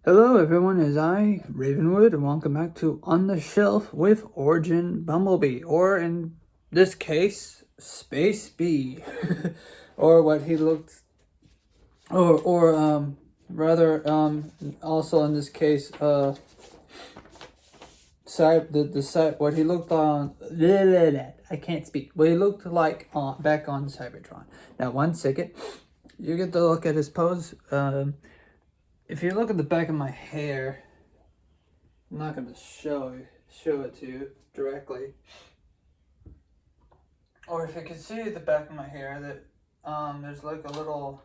Hello everyone, it's I, Ravenwood, and welcome back to On the Shelf with Origin Bumblebee, or in this case, Space Bee, or what he looked, also in this case, what he looked on, I can't speak, what he looked like back on Cybertron. Now, one second, you get to look at his pose. If you look at the back of my hair, I'm not going to show it to you directly. Or if you can see the back of my hair, that there's like a little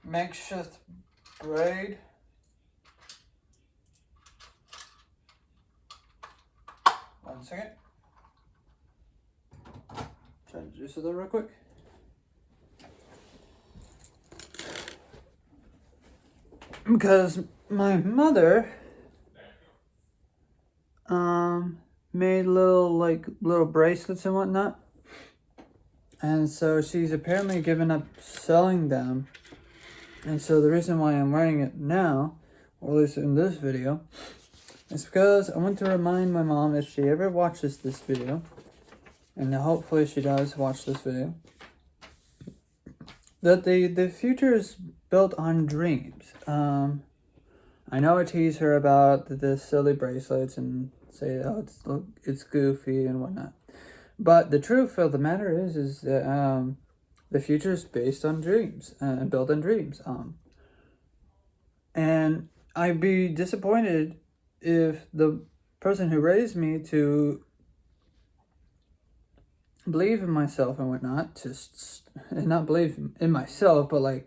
makeshift braid. One second. Try to do something real quick. Because my mother made little bracelets and whatnot, and so she's apparently given up selling them, and so the reason why I'm wearing it now, or at least in this video, is because I want to remind my mom, if she ever watches this video, and hopefully she does watch this video, that the future is built on dreams. I know I tease her about the silly bracelets and say, oh, it's goofy and whatnot. But the truth of the matter is that the future is based on dreams and built on dreams. And I'd be disappointed if the person who raised me to believe in myself and whatnot, and not believe in myself, but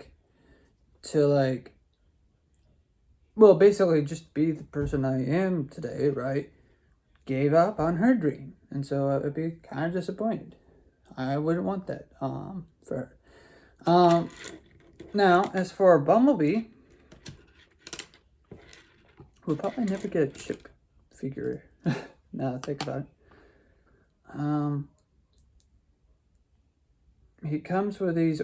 basically just be the person I am today, right? Gave up on her dream. And so I would be kind of disappointed. I wouldn't want that for her. Now, as for Bumblebee, we'll probably never get a chip figure. Now that I think about it. He comes with these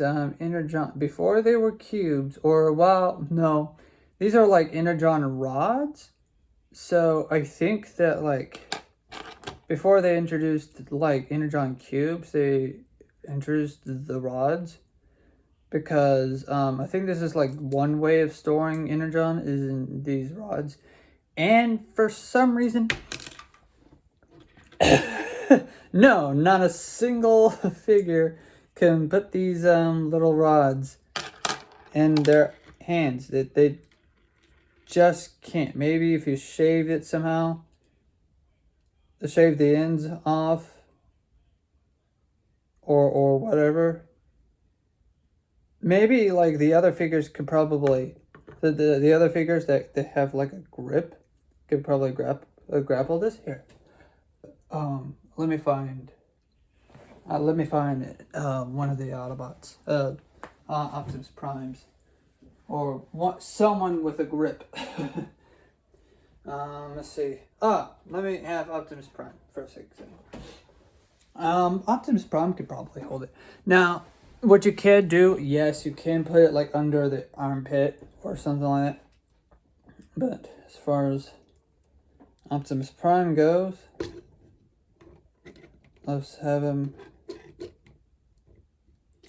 Energon. Before they were cubes, these are like Energon rods. So I think that before they introduced Energon cubes, they introduced the rods, because I think this is one way of storing Energon is in these rods, and for some reason. No, not a single figure can put these little rods in their hands. That they just can't. Maybe if you shave it somehow, shave the ends off, or whatever. Maybe the other figures could probably, the other figures that they have a grip could probably grapple this here. Let me find one of the Autobots, Optimus Primes, or someone with a grip. Let's see. Let me have Optimus Prime for a second. Optimus Prime could probably hold it. Now, what you can do, yes, you can put it under the armpit or something like that. But as far as Optimus Prime goes, let's have him.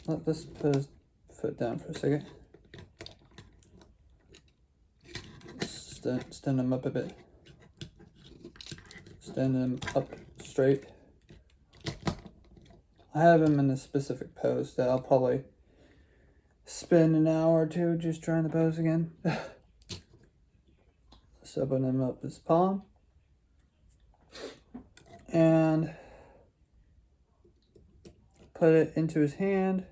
Let's put his foot down for a second. Stand him up a bit. Stand him up straight. I have him in a specific pose that I'll probably spend an hour or two just trying to pose again. So open him up his palm. And put it into his hand.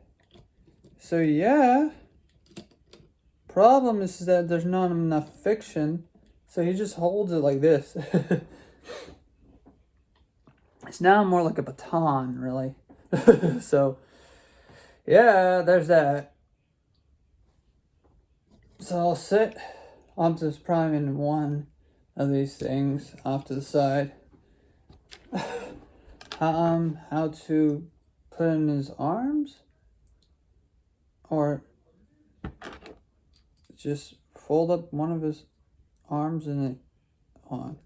So yeah, problem is that there's not enough friction, so he just holds it like this. It's now more like a baton, really. So yeah, there's that. So I'll sit Optimus Prime in one of these things off to the side. How to put in his arms, or just fold up one of his arms and it on.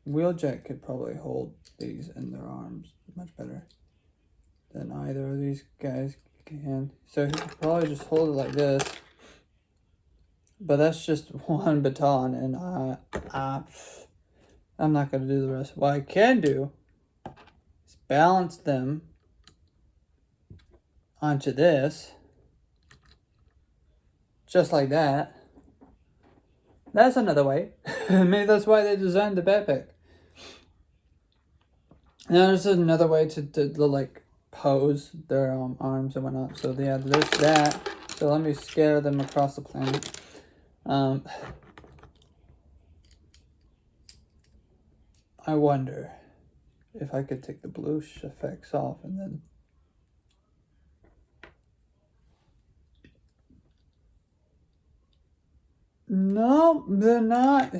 Wheeljack could probably hold these in their arms much better than either of these guys can. So he could probably just hold it like this. But that's just one baton, and I'm not going to do the rest. What I can do is balance them onto this. Just like that. That's another way. Maybe that's why they designed the backpack. Now there's another way to like pose their arms and whatnot. So yeah, there's that. So let me scatter them across the planet. I wonder if I could take the bloosh effects off and then no, they're not.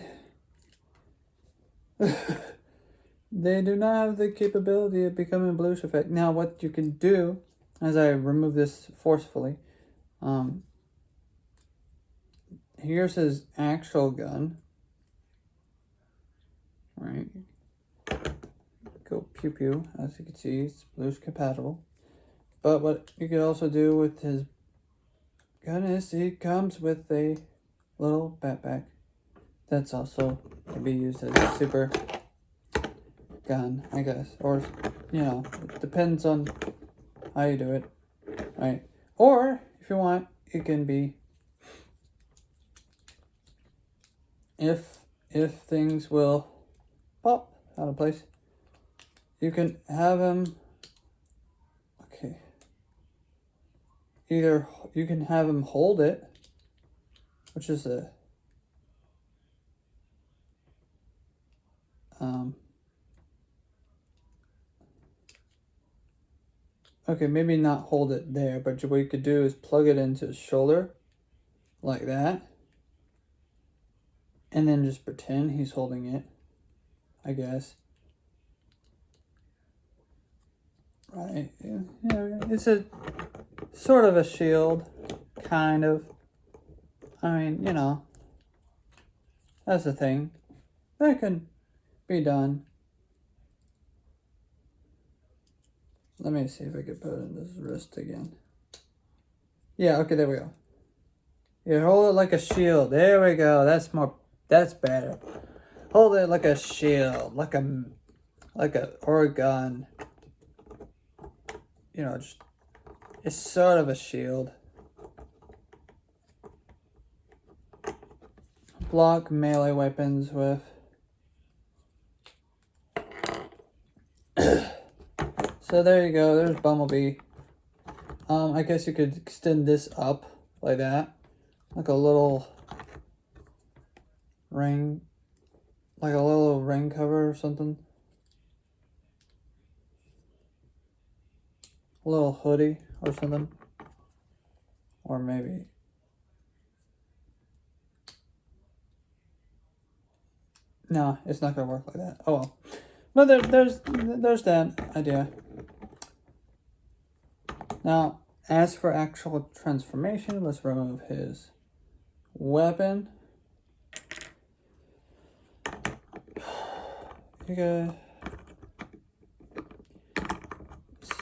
They do not have the capability of becoming a bloosh effect. Now, what you can do, as I remove this forcefully, here's his actual gun. Right. Go pew pew. As you can see, it's bloosh compatible. But what you could also do with his gun is he comes with a little backpack that's also can be used as a super gun, I guess, or you know, it depends on how you do it, right? Or if you want, it can be if things will pop out of place, you can have him. Okay. Either you can have him hold it, which is a okay, maybe not hold it there, but what you could do is plug it into his shoulder like that, and then just pretend he's holding it, I guess. Right, yeah, it's a sort of a shield, kind of. I mean, you know, that's the thing. That can be done. Let me see if I can put it in this wrist again. Yeah, okay, there we go. You hold it like a shield. There we go. That's better. Hold it like a shield, like a or a gun. You know, just it's sort of a shield. Block melee weapons with. So there you go. There's Bumblebee. I guess you could extend this up like that, like a little ring, like a little ring cover or something. A little hoodie or something, or maybe. No, it's not gonna work like that. Oh well. But there's that idea. Now, as for actual transformation, let's remove his weapon. You gotta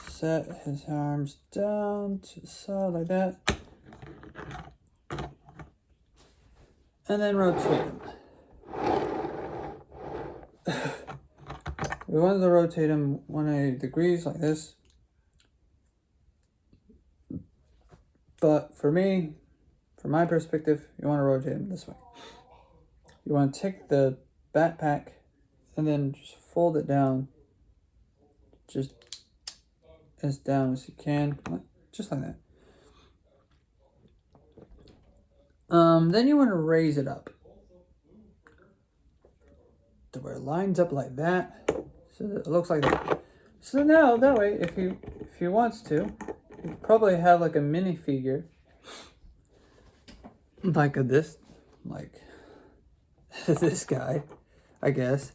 set his arms down to the side like that. And then rotate him. We wanted to rotate him 180 degrees like this. But for me, from my perspective, you want to rotate him this way. You want to take the backpack and then just fold it down just as down as you can, just like that. Then you want to raise it up to where it lines up like that, so that it looks like that. So now that way, if he wants to, you could probably have like a minifigure, like this guy, I guess,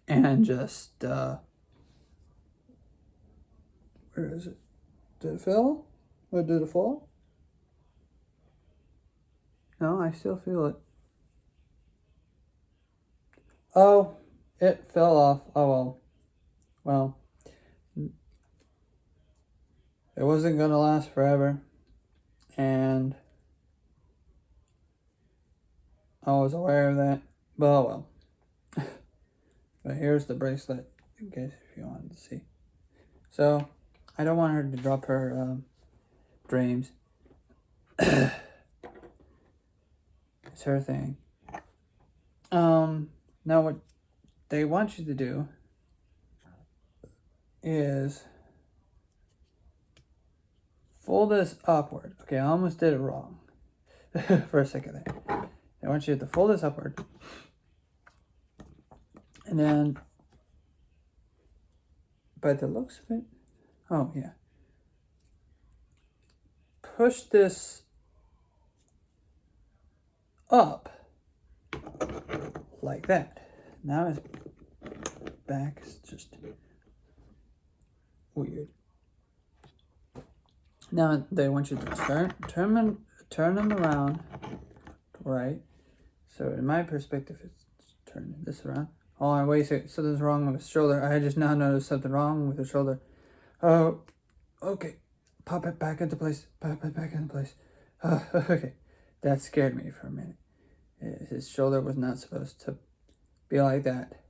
and just where is it? Did it fall? Or did it fall? No, I still feel it. Oh, it fell off. Oh well. Well, it wasn't gonna last forever. And I was aware of that. But oh well. But here's the bracelet, in case if you wanted to see. So, I don't want her to drop her dreams. It's her thing. Now what they want you to do is fold this upward. Okay, I almost did it wrong for a second there. They want you to fold this upward. And then, by the looks of it, oh yeah. Push this up like that. Now his back is just weird. Now they want you to turn them around, right? So in my perspective, it's turning this around. Oh, wait a second. Something's wrong with his shoulder. I just now noticed something wrong with his shoulder. Oh, okay. Pop it back into place. Pop it back into place. Okay. That scared me for a minute. His shoulder was not supposed to be like that.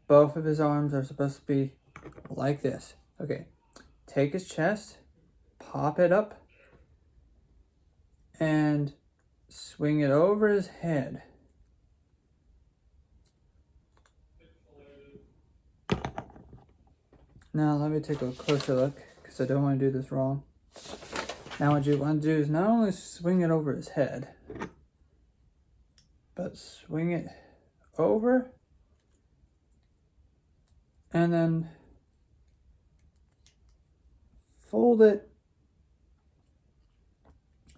Both of his arms are supposed to be like this. Okay. Take his chest, pop it up, and swing it over his head. Now let me take a closer look, because I don't want to do this wrong. Now what you want to do is not only swing it over his head, but swing it over, and then fold it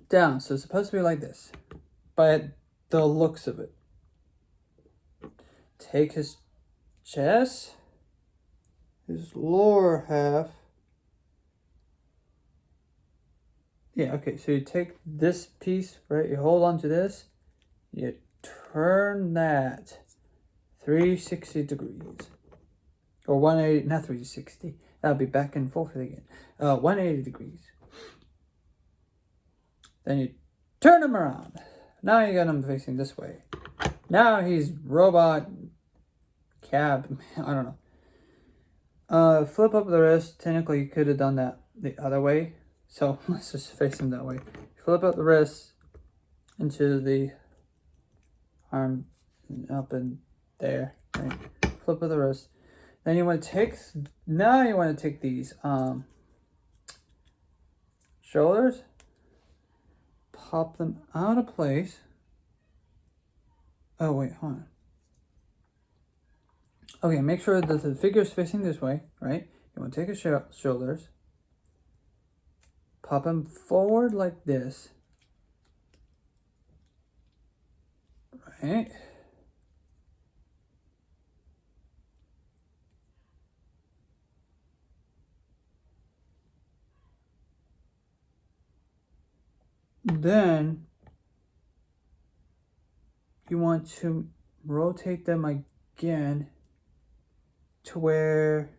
down. So it's supposed to be like this, by the looks of it. Take his chest, his lower half. Yeah, okay, so you take this piece, right? You hold on to this, you turn that 360 degrees. Or 180, not 360. That'll be back and forth again. 180 degrees. Then you turn him around. Now you got him facing this way. Now he's robot cab. I don't know. Flip up the wrist. Technically, you could have done that the other way. So let's just face him that way. Flip up the wrist into the arm up in there. Right? Flip of the wrist. Then you want to take these shoulders, pop them out of place. Oh wait, hold on. Okay, make sure that the figure's facing this way, right? You want to take his shoulders, pop them forward like this, right? Then you want to rotate them again to where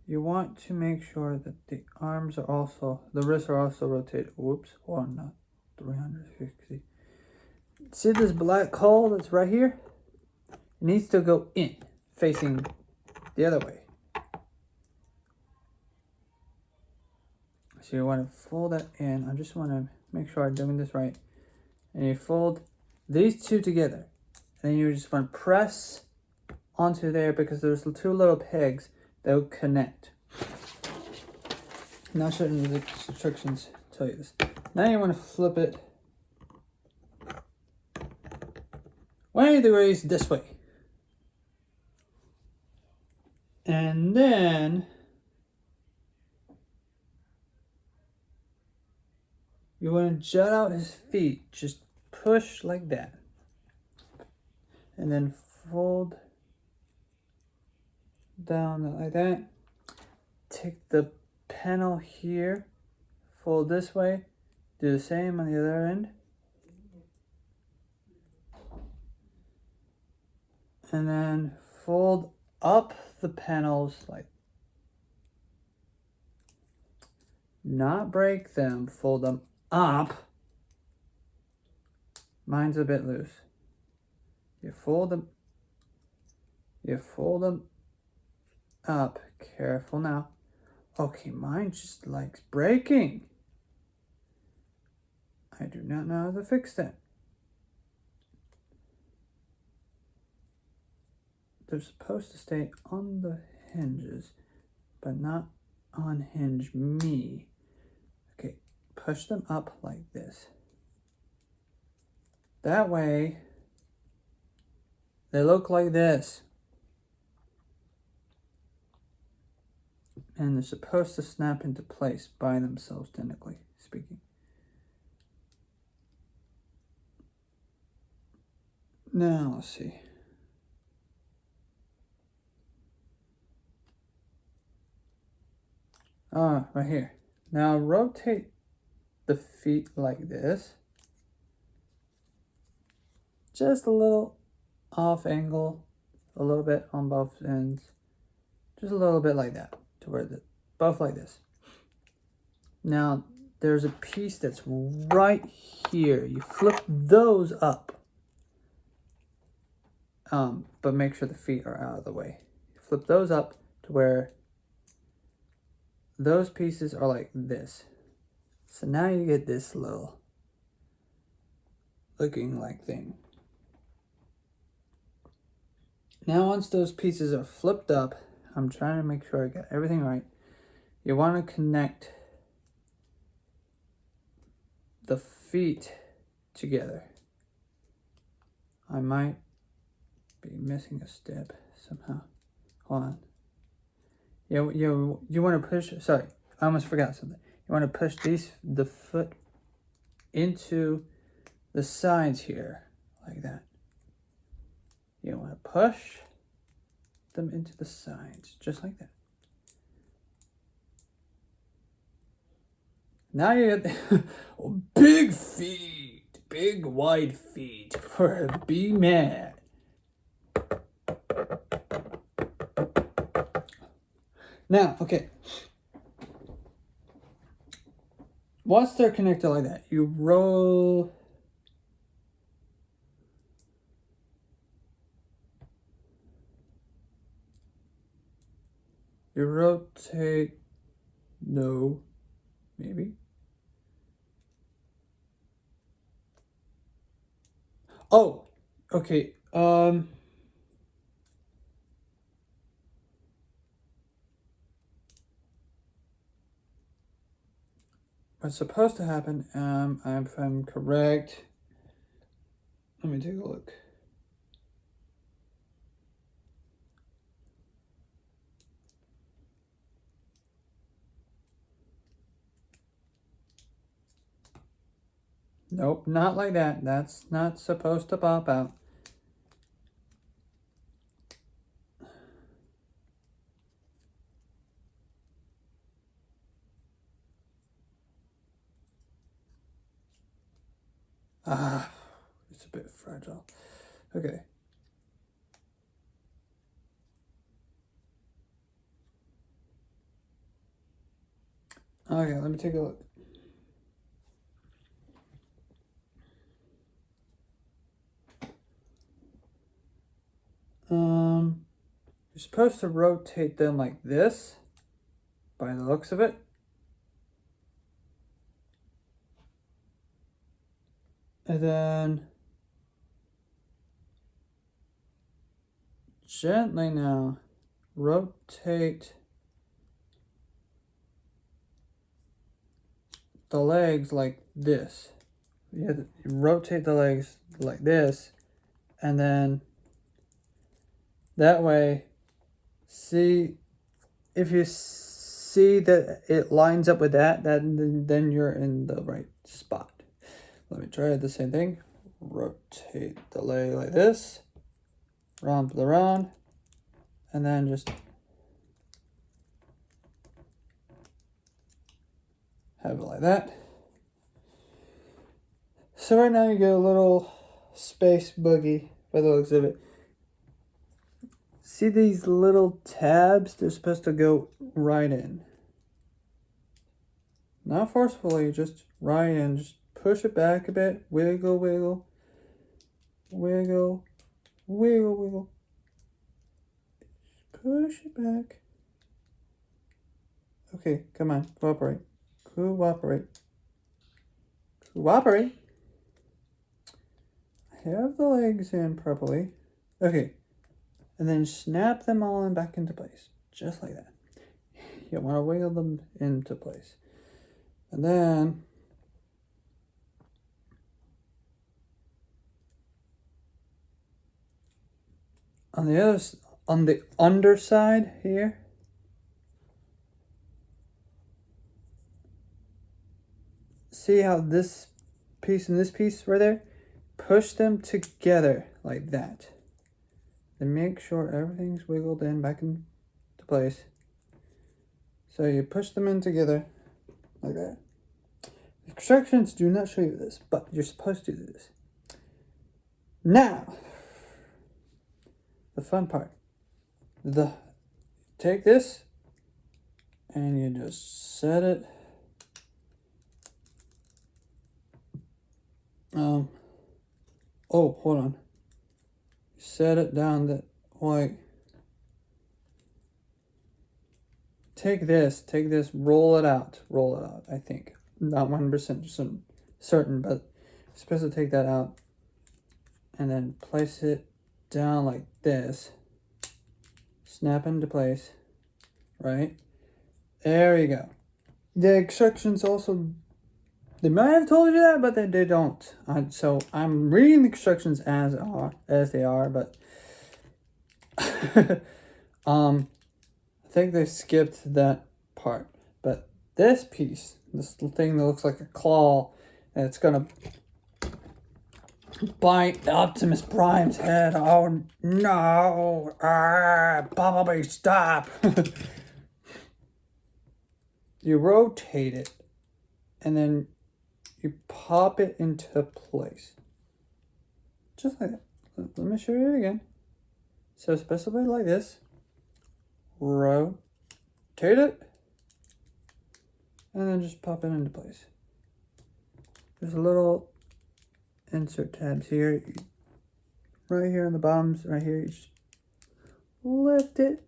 you want to make sure that the wrists are also rotated. Whoops, hold on, not 360. See this black hole that's right here? It needs to go in, facing the other way. So you want to fold that in. I just want to make sure I'm doing this right. And you fold these two together. And then you just want to press onto there because there's two little pegs that will connect. Not certain the instructions tell you this. Now you want to flip it 180 degrees this way. And then you want to jut out his feet. Just push like that. And then fold down like that. Take the panel here, fold this way, do the same on the other end. And then fold up the panels like, not break them, fold them up. Mine's a bit loose. You fold them up. Careful now. Okay, mine just likes breaking. I do not know how to fix that. They're supposed to stay on the hinges, but not unhinge me. Okay, push them up like this. That way, they look like this. And they're supposed to snap into place by themselves, technically speaking. Now, let's see. Right here. Now rotate the feet like this. Just a little off angle, a little bit on both ends. Just a little bit like that, to where both like this. Now, there's a piece that's right here. You flip those up. But make sure the feet are out of the way. You flip those up to where those pieces are like this. So now you get this little looking like thing. Now once those pieces are flipped up, I'm trying to make sure I got everything right. You want to connect the feet together. I might be missing a step somehow. Hold on. You want to push, sorry, I almost forgot something. You want to push the foot into the sides here, like that. You want to push them into the sides, just like that. Now you get big feet, big wide feet for a big man. Now, okay. Once they're connected like that, you roll. You rotate. No, maybe. Oh, okay. What's supposed to happen, if I'm correct, let me take a look. Nope, not like that. That's not supposed to pop out. It's a bit fragile. Okay. Okay, let me take a look. You're supposed to rotate them like this, by the looks of it. And then gently now rotate the legs like this. You rotate the legs like this, and then that way, see, if you see that it lines up with that, then you're in the right spot. Let me try the same thing. Rotate the leg like this, round the round, and then just have it like that. So right now you get a little space boogie by the looks of it. See these little tabs? They're supposed to go right in. Not forcefully, just right in. Just push it back a bit. Wiggle, wiggle. Wiggle. Wiggle, wiggle. Push it back. Okay, come on. Cooperate. Cooperate. Cooperate. Have the legs in properly. Okay. And then snap them all in back into place. Just like that. You want to wiggle them into place. And then on the underside here, see how this piece and this piece right there, push them together like that. Then make sure everything's wiggled in back into place. So you push them in together like that. The instructions do not show you this, but you're supposed to do this. Now, the fun part. Take this and you just set it. Oh, hold on. Set it down that way. Take this, roll it out, I think. Not 100% certain, but you're supposed to take that out and then place it down like this. Snap into place, right? There you go. The instructions also, they might have told you that, but they don't. So I'm reading the instructions as they are, but I think they skipped that part. But this piece, this thing that looks like a claw, and it's gonna bite Optimus Prime's head. Oh no! Bumblebee, stop! You rotate it, and then you pop it into place. Just like that. Let me show you it again. So specifically like this. Rotate it, and then just pop it into place. There's a little insert tabs here. Right here on the bottoms, right here. You just lift it,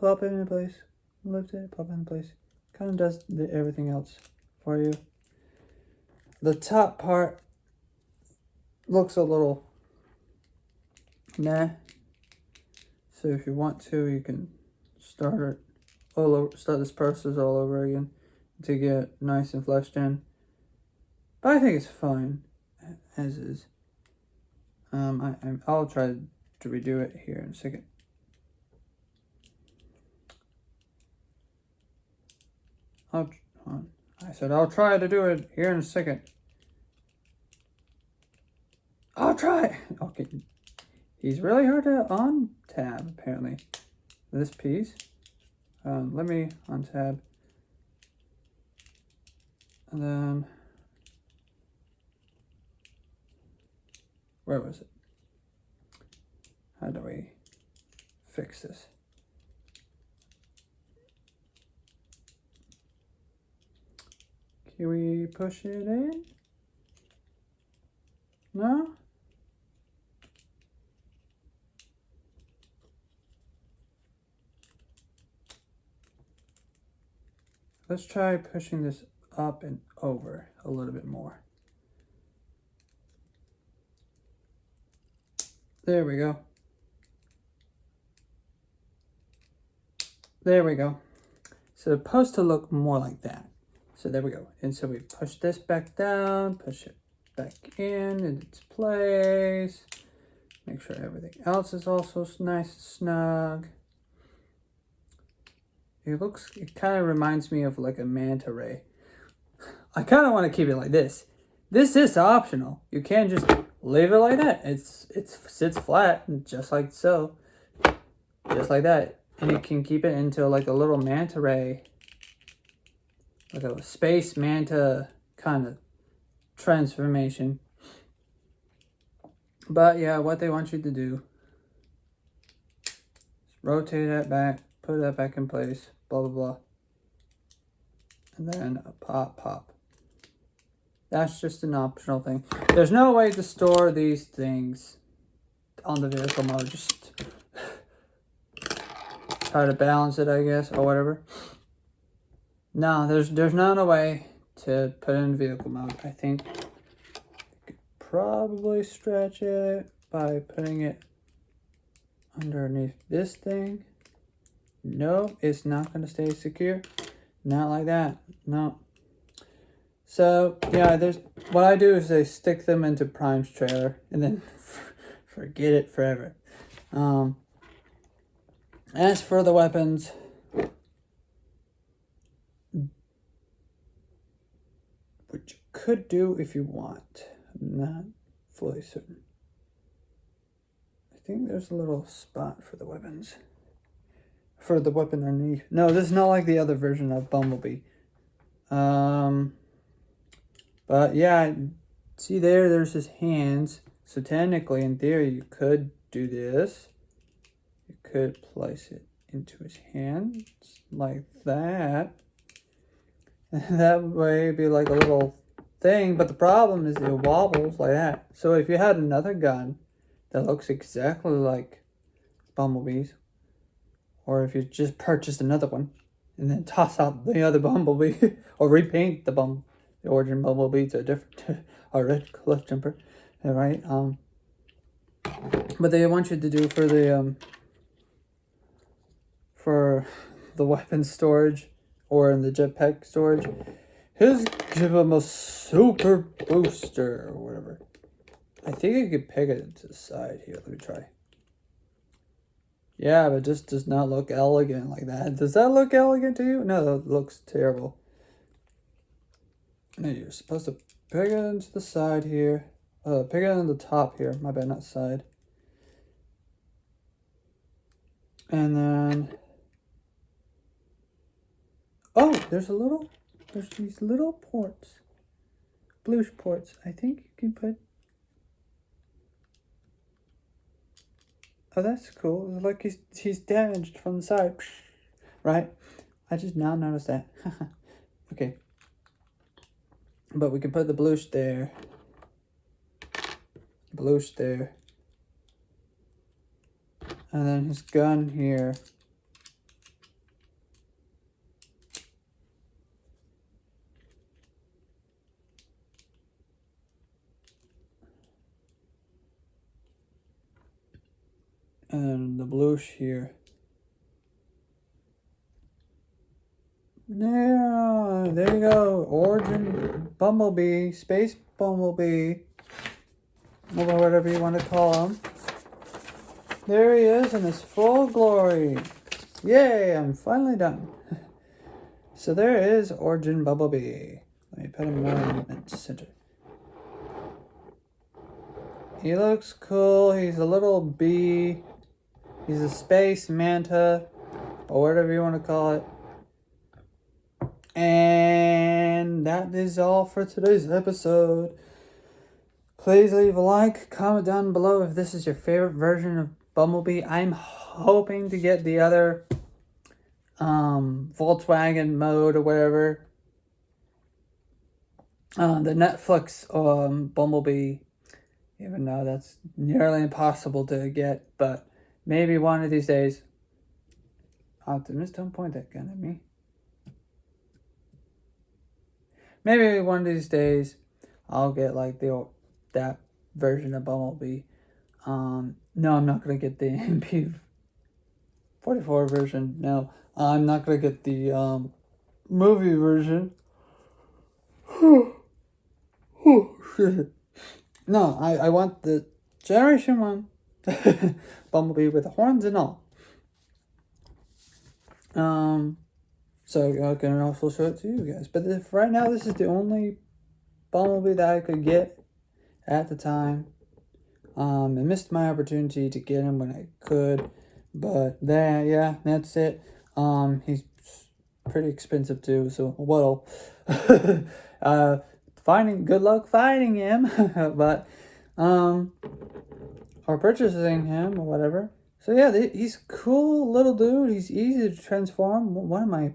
pop it into place. Lift it, pop it into place. Kind of does everything else for you. The top part looks a little nah. So if you want to, you can start this process all over again to get nice and fleshed in. But I think it's fine as is. I'll try to redo it here in a second. I said I'll try to do it here in a second. I'll try. Okay. He's really hard to untab, apparently. This piece. Let me untab. And then, where was it? How do we fix this? Can we push it in? No? Let's try pushing this up and over a little bit more. There we go. There we go. So it's supposed to look more like that. So there we go. And so we push this back down, push it back in its place. Make sure everything else is also nice and snug. It kind of reminds me of like a manta ray. I kind of want to keep it like this. This is optional. You can't just leave it like that. It sits flat, just like so. Just like that. And you can keep it into like a little manta ray. Like a space manta kind of transformation. But yeah, what they want you to do is rotate that back, put that back in place, blah, blah, blah. And then a pop. That's just an optional thing. There's no way to store these things on the vehicle mode. Just try to balance it, I guess, or whatever. No, there's not a way to put it in vehicle mode. I think you could probably stretch it by putting it underneath this thing. No, it's not going to stay secure. Not like that. No. So, yeah, what I do is I stick them into Prime's trailer and then forget it forever. As for the weapons, which you could do if you want. I'm not fully certain. I think there's a little spot for the weapons. For the weapon underneath. No, this is not like the other version of Bumblebee. But yeah, see there's his hands. So technically, in theory, you could do this. You could place it into his hands like that. That way it'd be like a little thing, but the problem is it wobbles like that. So if you had another gun that looks exactly like Bumblebee's, or if you just purchased another one and then toss out the other Bumblebee or repaint the origin Bumblebee to a different a red cliff jumper, right? But they want you to do for the weapon storage or in the jetpack storage, give him a super booster or whatever. I think I could peg it to the side here. Let me try. Yeah, but it just does not look elegant like that. Does that look elegant to you? No, that looks terrible. No, you're supposed to peg it into the side here. Peg it on the top here. My bad, not side. And then... oh, there's these little ports. Bluish ports. I think you can put... oh, that's cool. It's like he's damaged from the side. Right? I just now noticed that. Okay. But we can put the bluish there. Bluish there. And then his gun here. And then the bluish here. Yeah, there you go. Origin Bumblebee, Space Bumblebee, or whatever you want to call him. There he is in his full glory. Yay, I'm finally done. So there is Origin Bumblebee. Let me put him in the center. He looks cool. He's a little bee. He's a space manta, or whatever you want to call it. And that is all for today's episode. Please leave a like, comment down below if this is your favorite version of Bumblebee. I'm hoping to get the other Volkswagen mode or whatever. The Netflix Bumblebee, even though that's nearly impossible to get, but maybe one of these days. Optimus, don't point that gun at me. Maybe one of these days I'll get like that version of Bumblebee. No, I'm not gonna get the MP44 version. No, I'm not gonna get the movie version. No, I want the Generation 1 Bumblebee with the horns and all. So I can also show it to you guys. But if right now, this is the only Bumblebee that I could get at the time. I missed my opportunity to get him when I could. But yeah, that's it. He's pretty expensive too, so what'll good luck finding him. But or purchasing him or whatever. So yeah, he's cool little dude. He's easy to transform. One of my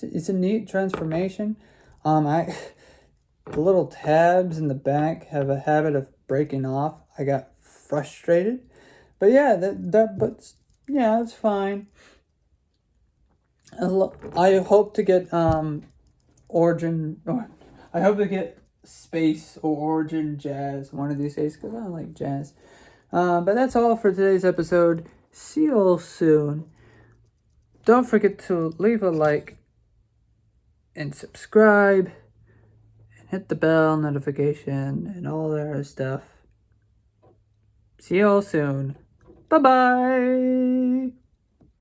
it's a neat transformation. The little tabs in the back have a habit of breaking off. I got frustrated, but yeah, it's fine. I hope to get Origin, or I hope to get Space or Origin Jazz one of these days, because I like jazz. But that's all for today's episode. See you all soon. Don't forget to leave a like and subscribe and hit the bell notification and all that other stuff. See you all soon. Bye-bye.